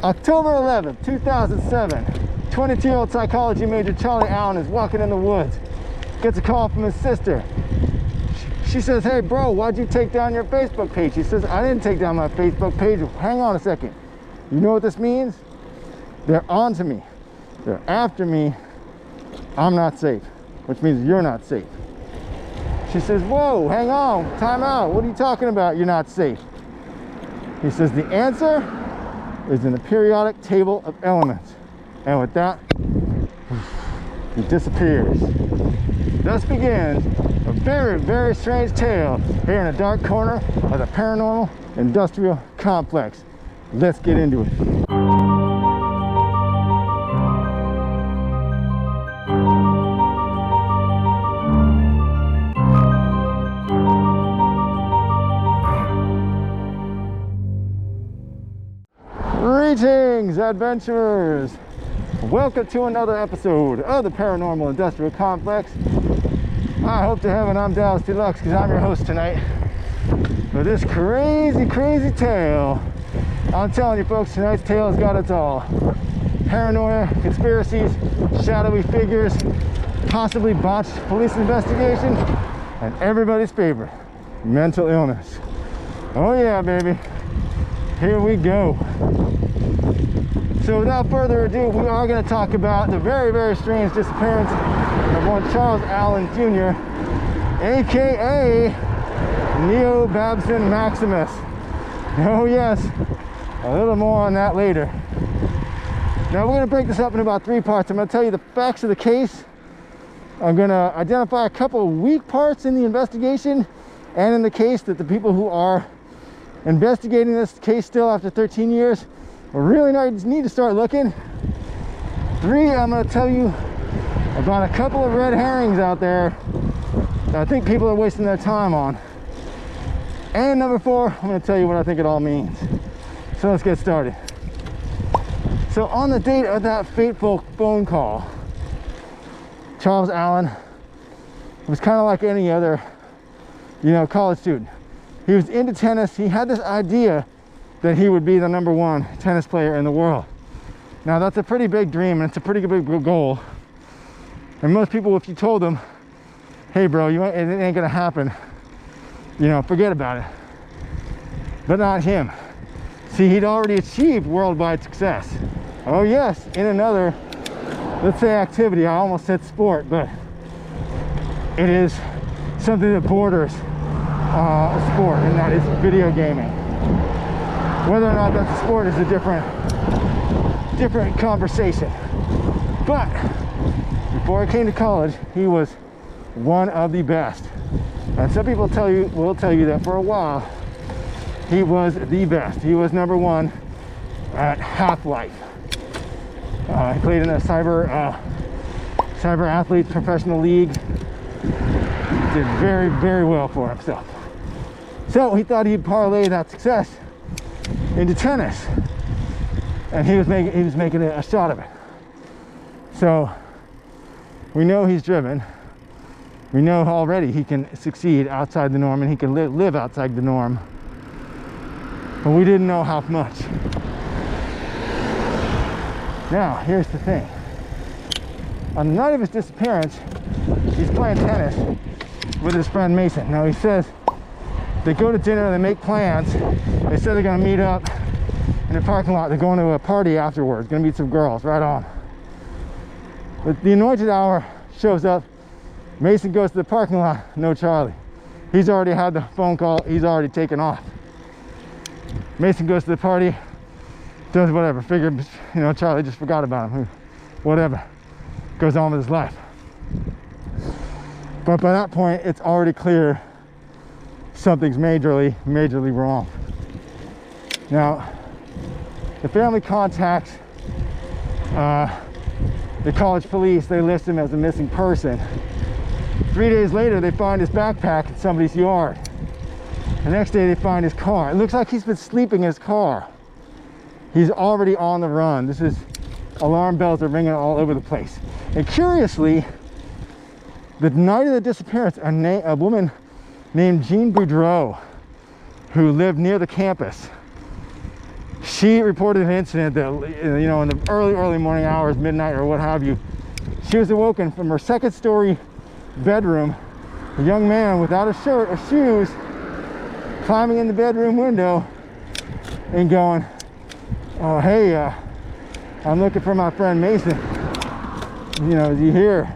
October 11th, 2007, 22-year-old psychology major Charlie Allen is walking in the woods. Gets a call from his sister. She says, hey bro, why'd you take down your Facebook page? He says, I didn't take down my Facebook page. Hang on a second. You know what this means? They're on to me. They're after me. I'm not safe, which means you're not safe. She says, whoa, hang on, time out. What are you talking about? You're not safe. He says, the answer is in the periodic table of elements. And with that, he disappears. Thus begins a very, very strange tale here in a dark corner of the paranormal industrial complex. Let's get into it. Greetings, adventurers! Welcome to another episode of the Paranormal Industrial Complex. I hope to heaven I'm Dallas Deluxe because I'm your host tonight for this crazy, crazy tale. I'm telling you folks, tonight's tale has got it all. Paranoia, conspiracies, shadowy figures, possibly botched police investigation, and everybody's favorite, mental illness. Oh yeah, baby. Here we go. So without further ado, we are going to talk about the very, very strange disappearance of one Charles Allen Jr., aka Neo Babson Maximus. Oh yes, a little more on that later. Now we're going to break this up in about 3 parts. I'm going to tell you the facts of the case. I'm going to identify a couple of weak parts in the investigation and in the case that the people who are investigating this case still after 13 years really need to start looking. 3, I'm going to tell you about a couple of red herrings out there that I think people are wasting their time on. And number 4, I'm going to tell you what I think it all means. So let's get started. So on the date of that fateful phone call, Charles Allen was kind of like any other, college student. He was into tennis. He had this idea that he would be the #1 tennis player in the world. Now that's a pretty big dream and it's a pretty big goal. And most people, if you told them, hey bro, it ain't gonna happen, forget about it. But not him. See, he'd already achieved worldwide success. Oh yes, in another, let's say activity. I almost said sport, but it is something that borders a sport, and that is video gaming. Whether or not that's a sport is a different conversation. But before he came to college, he was one of the best. And some people will tell you that for a while he was the best. He was #1 at Half-Life. He played in a cyber athletes professional league. Did very, very well for himself. So he thought he'd parlay that success into tennis, and he was making a shot of it. So we know he's driven. We know already he can succeed outside the norm, and he can live outside the norm. But we didn't know how much. Now here's the thing. On the night of his disappearance, he's playing tennis with his friend Mason. Now he says they go to dinner, they make plans. They said they're gonna meet up in the parking lot. They're going to a party afterwards, gonna meet some girls, right on. But the anointed hour shows up. Mason goes to the parking lot, no Charlie. He's already had the phone call, he's already taken off. Mason goes to the party, does whatever, figured, Charlie just forgot about him, whatever. Goes on with his life. But by that point, it's already clear something's majorly wrong. Now, the family contacts the college police. They list him as a missing person. 3 days later, they find his backpack in somebody's yard. The next day, they find his car. It looks like he's been sleeping in his car. He's already on the run. Alarm bells are ringing all over the place. And curiously, the night of the disappearance, a woman named Jean Boudreau, who lived near the campus, She reported an incident that, you know, in the early morning hours, midnight or what have you, she was awoken from her second story bedroom, a young man without a shirt or shoes climbing in the bedroom window and going, oh, hey, I'm looking for my friend Mason. You know, is he here?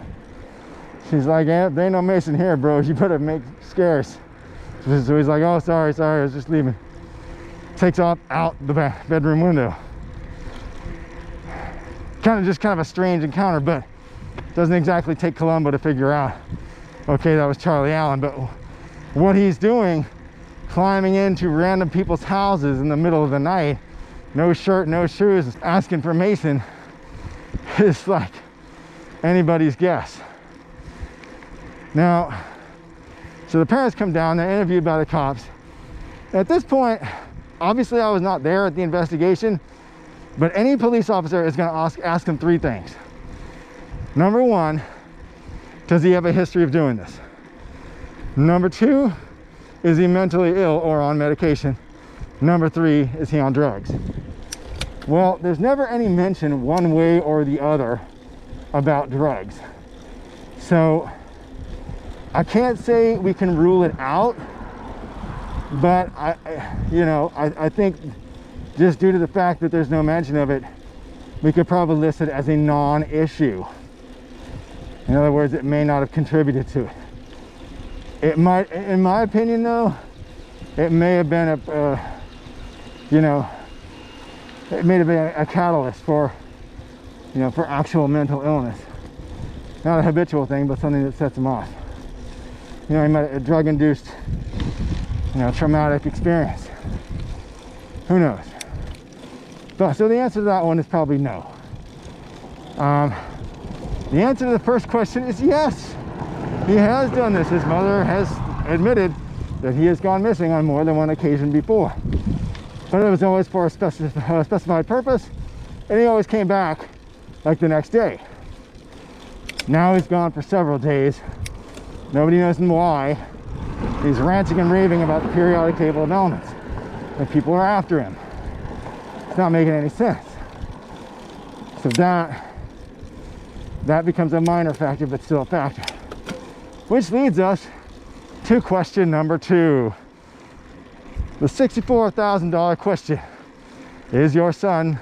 She's like, yeah, there ain't no Mason here, bro. You better make scarce. So he's like, oh, sorry, I was just leaving. Takes off out the bedroom window. Kind of a strange encounter, but doesn't exactly take Columbo to figure out, okay, that was Charlie Allen. But what he's doing, climbing into random people's houses in the middle of the night, no shirt, no shoes, asking for Mason, is like anybody's guess. Now, so the parents come down, they're interviewed by the cops. At this point, obviously I was not there at the investigation, but any police officer is going to ask him three things. Number one, does he have a history of doing this? Number two, is he mentally ill or on medication? Number three, is he on drugs? Well, there's never any mention one way or the other about drugs. So I can't say we can rule it out, but I think just due to the fact that there's no mention of it, we could probably list it as a non-issue. In other words, it may not have contributed to it. It might, in my opinion though, it may have been it may have been a catalyst for, for actual mental illness. Not a habitual thing, but something that sets them off. He might have a drug-induced, traumatic experience. Who knows? But, so the answer to that one is probably no. The answer to the first question is yes. He has done this. His mother has admitted that he has gone missing on more than one occasion before. But it was always for a specified purpose, and he always came back like the next day. Now he's gone for several days. Nobody knows why. He's ranting and raving about the periodic table of elements, and people are after him. It's not making any sense. So that becomes a minor factor, but still a factor. Which leads us to question number two. The $64,000 question. Is your son,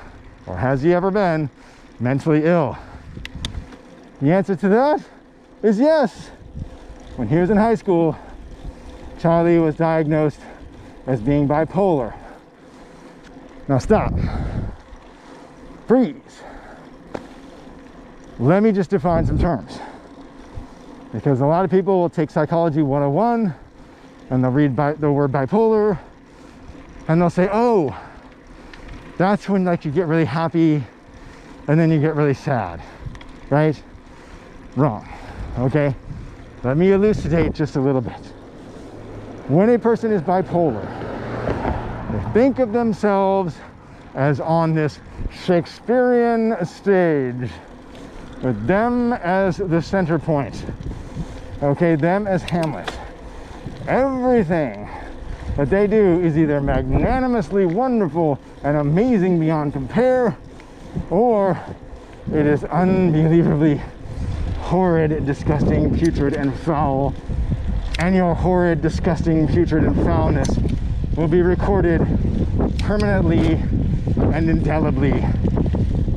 or has he ever been, mentally ill? The answer to that is yes. When he was in high school, Charlie was diagnosed as being bipolar. Now stop. Freeze. Let me just define some terms. Because a lot of people will take Psychology 101 and they'll read the word bipolar and they'll say, oh, that's when you get really happy and then you get really sad, right? Wrong, okay? Let me elucidate just a little bit. When a person is bipolar, they think of themselves as on this Shakespearean stage with them as the center point, okay, them as Hamlet. Everything that they do is either magnanimously wonderful and amazing beyond compare, or it is unbelievably horrid, disgusting, putrid, and foul, and your horrid, disgusting, putrid, and foulness will be recorded permanently and indelibly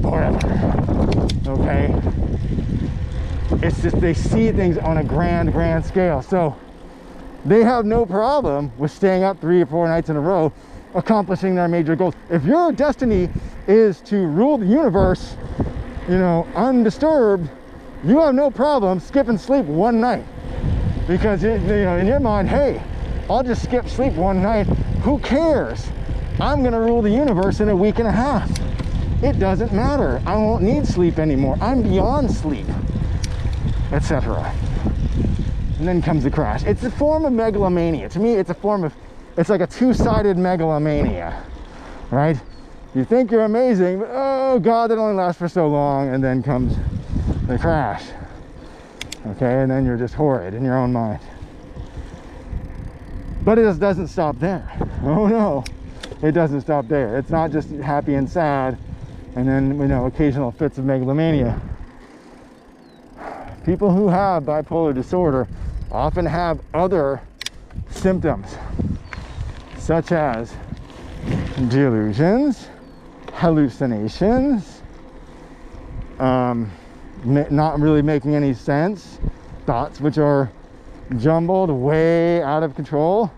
forever. Okay? It's just they see things on a grand scale. So they have no problem with staying up 3 or 4 nights in a row, accomplishing their major goals. If your destiny is to rule the universe, undisturbed, you have no problem skipping sleep one night. Because in your mind, hey, I'll just skip sleep one night. Who cares? I'm gonna rule the universe in a week and a half. It doesn't matter. I won't need sleep anymore. I'm beyond sleep, etc. And then comes the crash. It's a form of megalomania. To me, it's like a two-sided megalomania, right? You think you're amazing, but oh God, that only lasts for so long, and then comes the crash. Okay, and then you're just horrid in your own mind. But it just doesn't stop there. Oh no. it doesn't stop there. It's not just happy and sad and then, you know, occasional fits of megalomania. People who have bipolar disorder often have other symptoms, such as delusions, hallucinations, not really making any sense, thoughts which are jumbled, way out of control.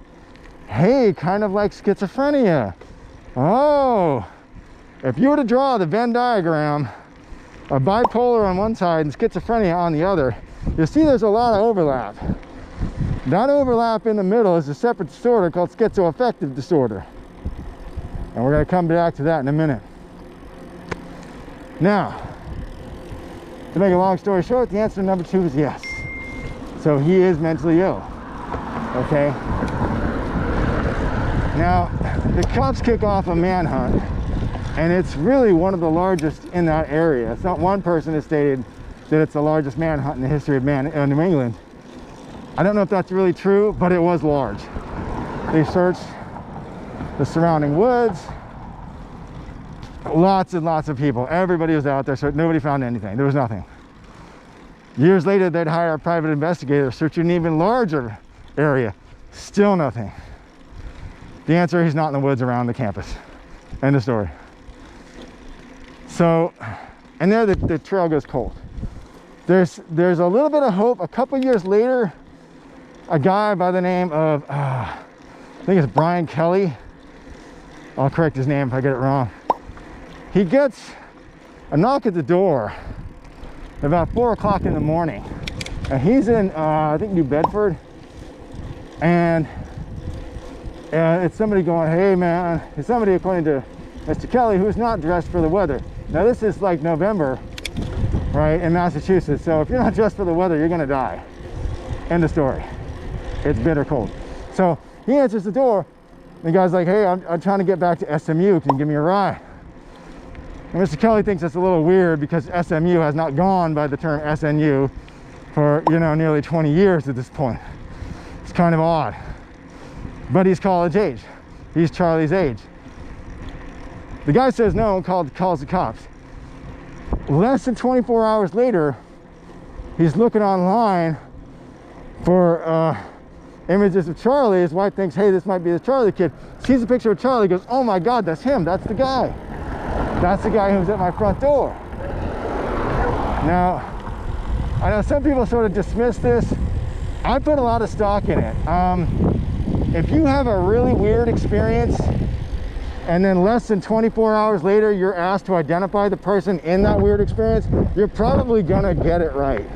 Hey, kind of like schizophrenia. Oh, if you were to draw the Venn diagram of bipolar on one side and schizophrenia on the other, you'll see there's a lot of overlap. That overlap in the middle is a separate disorder called schizoaffective disorder. And we're going to come back to that in a minute. Now, to make a long story short, the answer to number 2 is yes. So he is mentally ill. Okay? Now, the cops kick off a manhunt, and it's really one of the largest in that area. It's not one person has stated that it's the largest manhunt in the history of New England. I don't know if that's really true, but it was large. They searched the surrounding woods. Lots and lots of people. Everybody was out there, so nobody found anything. There was nothing. Years later, they'd hire a private investigator, searching an even larger area. Still nothing. The answer, he's not in the woods around the campus. End of story. So, and there the trail goes cold. There's a little bit of hope. A couple years later, a guy by the name of, I think it's Brian Kelly. I'll correct his name if I get it wrong. He gets a knock at the door about 4 o'clock in the morning. And he's in, I think, New Bedford. And it's somebody going, hey man, it's somebody, according to Mr. Kelly, who's not dressed for the weather. Now this is like November, right, in Massachusetts. So if you're not dressed for the weather, you're gonna die. End of story. It's bitter cold. So he answers the door. The guy's like, hey, I'm trying to get back to SMU. Can you give me a ride? And Mr. Kelly thinks it's a little weird because SMU has not gone by the term SNU for, you know, nearly 20 years at this point. It's kind of odd. But he's college age. He's Charlie's age. The guy says no and calls the cops. Less than 24 hours later, he's looking online for images of Charlie. His wife thinks, hey, this might be the Charlie kid. Sees a picture of Charlie, goes, oh my God, that's him. That's the guy. That's the guy who's at my front door. Now, I know some people sort of dismiss this. I put a lot of stock in it. If you have a really weird experience and then less than 24 hours later you're asked to identify the person in that weird experience, you're probably gonna get it right.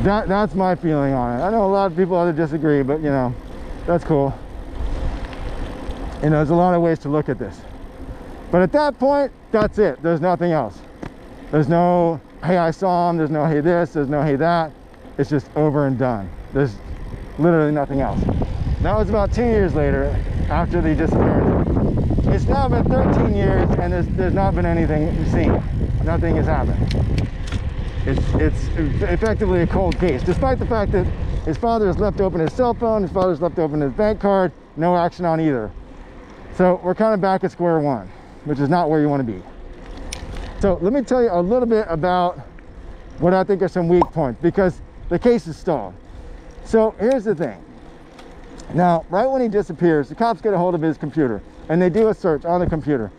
That's my feeling on it. I know a lot of people that disagree, but you know, that's cool. You know, there's a lot of ways to look at this. But at that point, that's it. There's nothing else. There's no, hey, I saw him. There's no, hey, this. There's no, hey, that. It's just over and done. There's literally nothing else. That was about 2 years later, after the disappearance. It's now been 13 years, and there's not been anything seen. Nothing has happened. It's effectively a cold case, despite the fact that his father has left open his cell phone, his father's left open his bank card, no action on either. So we're kind of back at square one, which is not where you want to be. So let me tell you a little bit about what I think are some weak points, because the case is stalled. So here's the thing. Now, right when he disappears, the cops get a hold of his computer, and they do a search on the computer.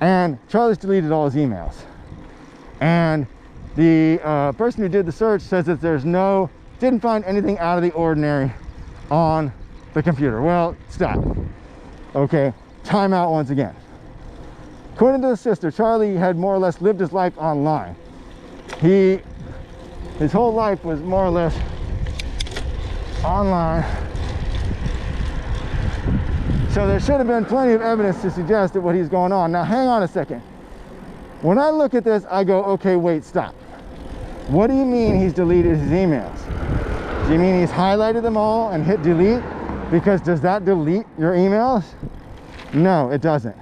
And Charlie's deleted all his emails. And the person who did the search says that didn't find anything out of the ordinary on the computer. Well, stop. Okay, time out once again. According to the sister, Charlie had more or less lived his life online. His whole life was more or less online. So there should have been plenty of evidence to suggest that what he's going on. Now, hang on a second. When I look at this, I go, okay, wait, stop. What do you mean he's deleted his emails? Do you mean he's highlighted them all and hit delete? Because does that delete your emails? No, it doesn't.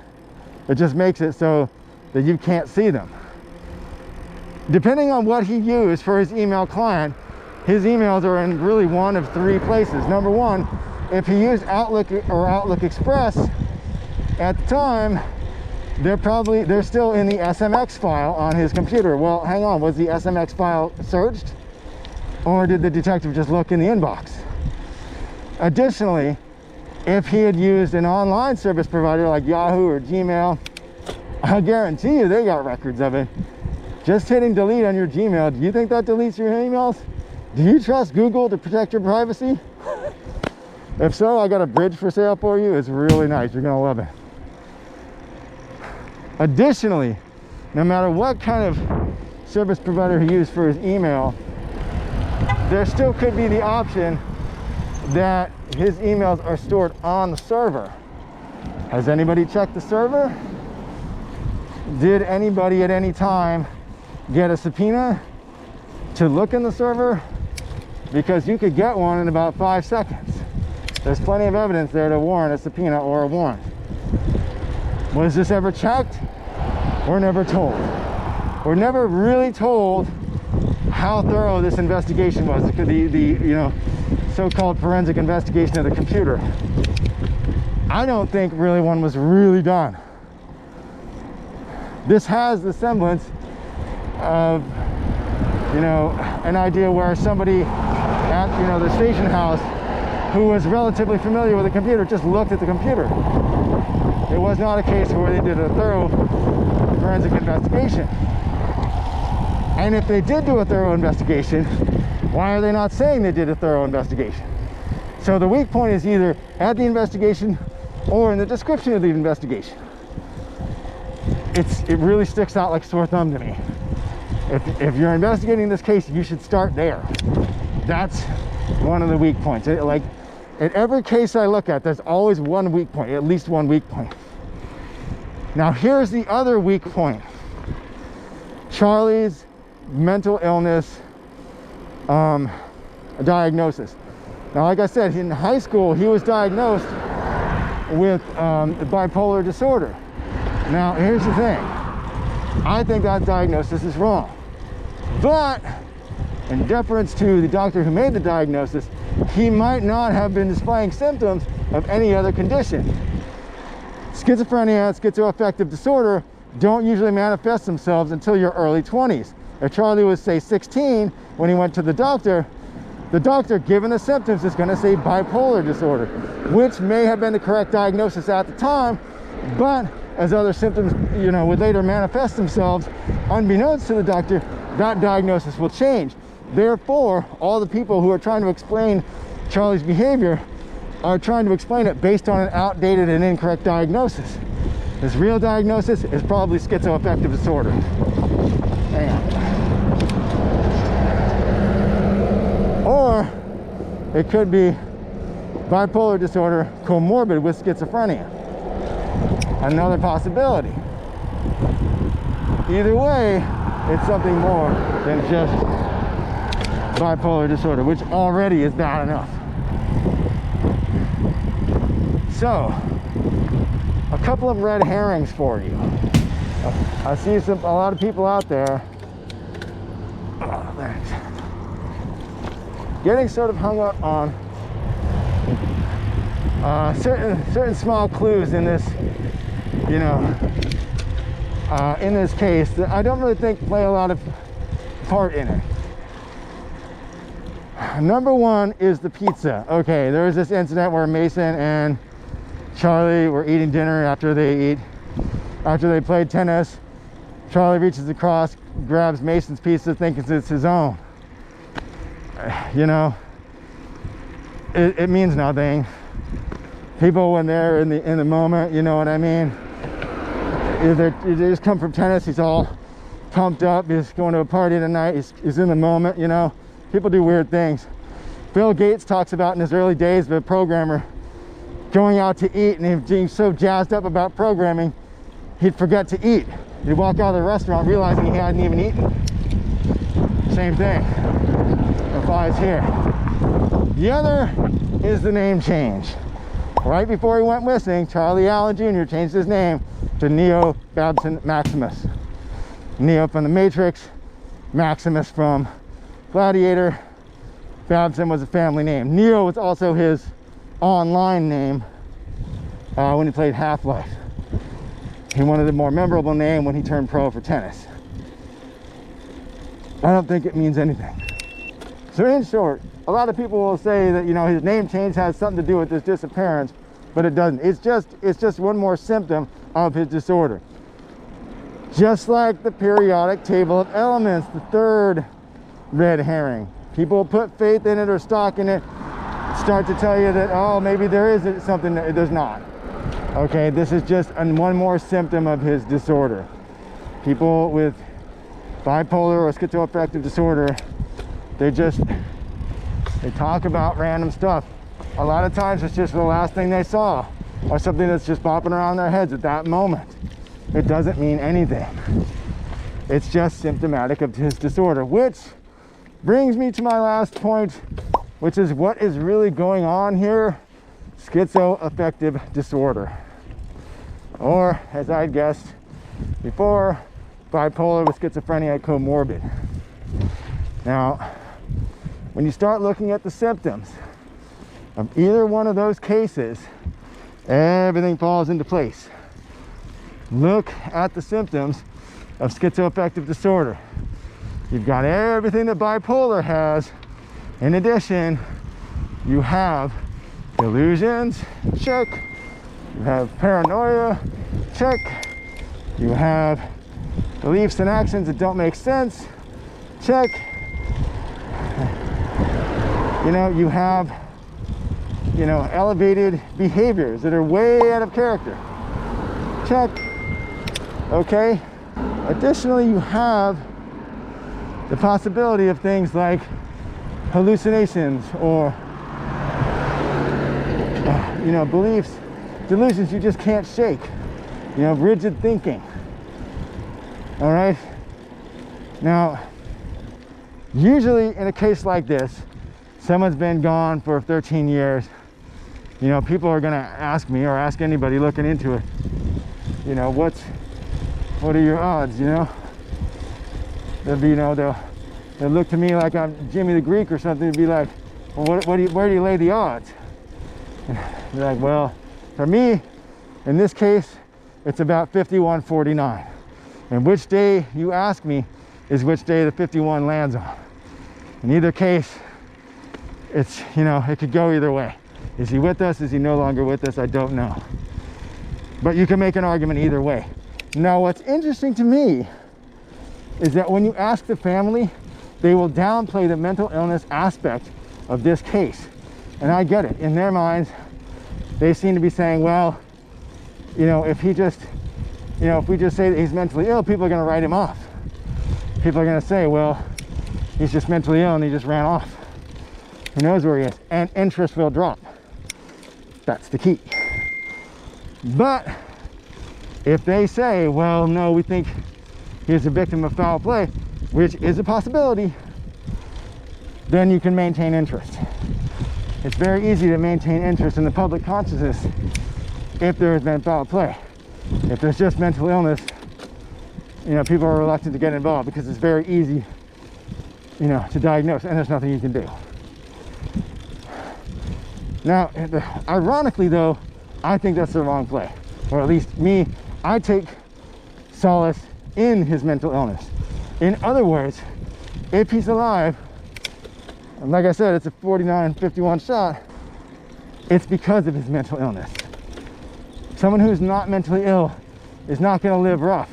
It just makes it so that you can't see them. Depending on what he used for his email client, his emails are in really one of three places. Number one, if he used Outlook or Outlook Express at the time, they're still in the SMX file on his computer. Well, hang on, was the SMX file searched, or did the detective just look in the inbox? Additionally, if he had used an online service provider like Yahoo or Gmail, I guarantee you they got records of it. Just hitting delete on your Gmail, do you think that deletes your emails? Do you trust Google to protect your privacy? If so, I got a bridge for sale for you. It's really nice. You're gonna love it. Additionally, no matter what kind of service provider he used for his email, there still could be the option that his emails are stored on the server. Has anybody checked the server? Did anybody at any time get a subpoena to look in the server? Because you could get one in about 5 seconds. There's plenty of evidence there to warrant a subpoena or a warrant. Was this ever checked? We're never told. We're never really told how thorough this investigation was. It could be the so-called forensic investigation of the computer. I don't think really one was really done. This has the semblance of, an idea where somebody at, the station house who was relatively familiar with the computer just looked at the computer. It was not a case where they did a thorough forensic investigation. And if they did do a thorough investigation, why are they not saying they did a thorough investigation? So the weak point is either at the investigation or in the description of the investigation. It really sticks out like a sore thumb to me. If you're investigating this case, you should start there. That's one of the weak points. Like in every case I look at, there's always one weak point, at least one weak point. Now here's the other weak point. Charlie's mental illness diagnosis. Now, like I said, in high school, he was diagnosed with bipolar disorder. Now, here's the thing. I think that diagnosis is wrong. But in deference to the doctor who made the diagnosis, he might not have been displaying symptoms of any other condition. Schizophrenia and schizoaffective disorder don't usually manifest themselves until your early 20s. If Charlie was, say, 16 when he went to the doctor, given the symptoms, is going to say bipolar disorder, which may have been the correct diagnosis at the time, but as other symptoms, would later manifest themselves, unbeknownst to the doctor, that diagnosis will change. Therefore, all the people who are trying to explain Charlie's behavior are trying to explain it based on an outdated and incorrect diagnosis. His real diagnosis is probably schizoaffective disorder. Hang on. Or it could be bipolar disorder comorbid with schizophrenia. Another possibility. Either way, it's something more than just bipolar disorder, which already is bad enough. So, a couple of red herrings for you. I see a lot of people out there getting sort of hung up on certain small clues in this, in this case that I don't really think play a lot of part in it. Number one is the pizza. Okay, there was this incident where Mason and Charlie were eating dinner after they played tennis. Charlie reaches across, grabs Mason's pizza, thinking it's his own. It means nothing. People, when they're in the moment, you know what I mean? They just come from tennis, he's all pumped up, he's going to a party tonight, he's in the moment, People do weird things. Bill Gates talks about in his early days of a programmer going out to eat and him being so jazzed up about programming, he'd forget to eat. He'd walk out of the restaurant realizing he hadn't even eaten. Same thing applies here. The other is the name change. Right before he went missing, Charlie Allen Jr. changed his name to Neo Babson Maximus. Neo from the Matrix, Maximus from Gladiator. Babson was a family name. Neo was also his online name when he played Half-Life. He wanted a more memorable name when he turned pro for tennis. I don't think it means anything. So in short, a lot of people will say that, you know, his name change has something to do with this disappearance, but it doesn't. It's just one more symptom of his disorder. Just like the periodic table of elements, the third red herring. People put faith in it or stock in it, start to tell you that, oh, maybe there is something that there's not. Okay, this is just one more symptom of his disorder. People with bipolar or schizoaffective disorder, they talk about random stuff. A lot of times it's just the last thing they saw or something that's just popping around their heads at that moment. It doesn't mean anything. It's just symptomatic of his disorder, which brings me to my last point, which is what is really going on here: schizoaffective disorder. Or, as I guessed before, bipolar with schizophrenia comorbid. Now, when you start looking at the symptoms of either one of those cases, everything falls into place. Look at the symptoms of schizoaffective disorder. You've got everything that bipolar has. In addition, you have delusions, check. You have paranoia, check. You have beliefs and actions that don't make sense, check. You know, you have, you know, elevated behaviors that are way out of character, check. Okay. Additionally, you have the possibility of things like hallucinations or you know, beliefs, delusions you just can't shake, you know, rigid thinking. All right. Now, usually in a case like this, someone's been gone for 13 years, you know, people are going to ask me or ask anybody looking into it, you know, what are your odds, you know? They'll be, you know, they'll look to me like I'm Jimmy the Greek or something and be like, well, where do you lay the odds? And they're like, well, for me, in this case, it's about 51-49. And which day you ask me is which day the 51 lands on. In either case, it's, you know, it could go either way. Is he with us? Is he no longer with us? I don't know. But you can make an argument either way. Now, what's interesting to me is that when you ask the family, they will downplay the mental illness aspect of this case. And I get it. In their minds, they seem to be saying, well, you know, if we just say that he's mentally ill, people are going to write him off. People are going to say, well, he's just mentally ill and he just ran off. Who knows where he is? And interest will drop. That's the key. But if they say, well, no, we think he's a victim of foul play, which is a possibility, then you can maintain interest. It's very easy to maintain interest in the public consciousness if there has been foul play. If there's just mental illness, you know, people are reluctant to get involved because it's very easy, you know, to diagnose, and there's nothing you can do. Now, ironically though, I think that's the wrong play. Or at least me, I take solace in his mental illness. In other words, if he's alive, and like I said, it's a 49-51 shot, it's because of his mental illness. Someone who's not mentally ill is not going to live rough.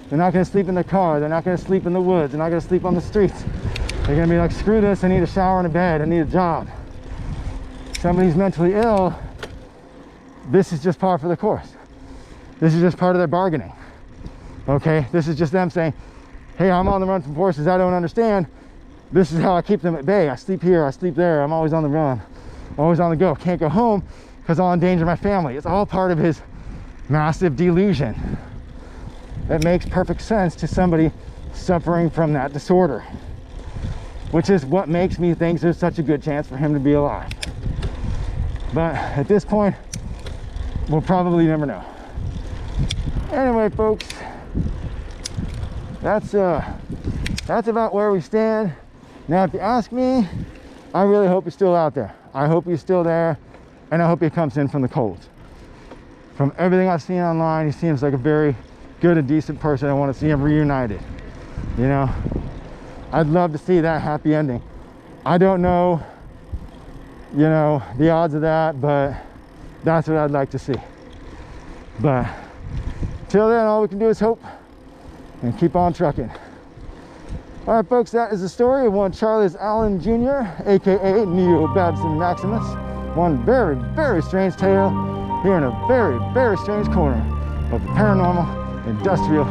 They're not going to sleep in their car. They're not going to sleep in the woods. They're not going to sleep on the streets. They're going to be like, screw this, I need a shower and a bed, I need a job. Somebody who's mentally ill, this is just par for the course. This is just part of their bargaining. Okay, this is just them saying, hey, I'm on the run from forces I don't understand. This is how I keep them at bay. I sleep here, I sleep there, I'm always on the run, always on the go. Can't go home because I'll endanger my family. It's all part of his massive delusion. That makes perfect sense to somebody suffering from that disorder, which is what makes me think there's such a good chance for him to be alive. But at this point, we'll probably never know. Anyway, folks, that's about where we stand. Now, if you ask me, I really hope you're still out there. I hope you're still there and I hope he comes in from the cold. From everything I've seen online, he seems like a very good and decent person. I want to see him reunited. You know, I'd love to see that happy ending. I don't know, you know, the odds of that, but that's what I'd like to see. But till then, all we can do is hope and keep on trucking. All right, folks, that is the story of one Charles Allen Jr., aka Neo Babson Maximus. One very, very strange tale here in a very, very strange corner of the paranormal industrial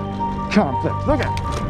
complex. Look at it.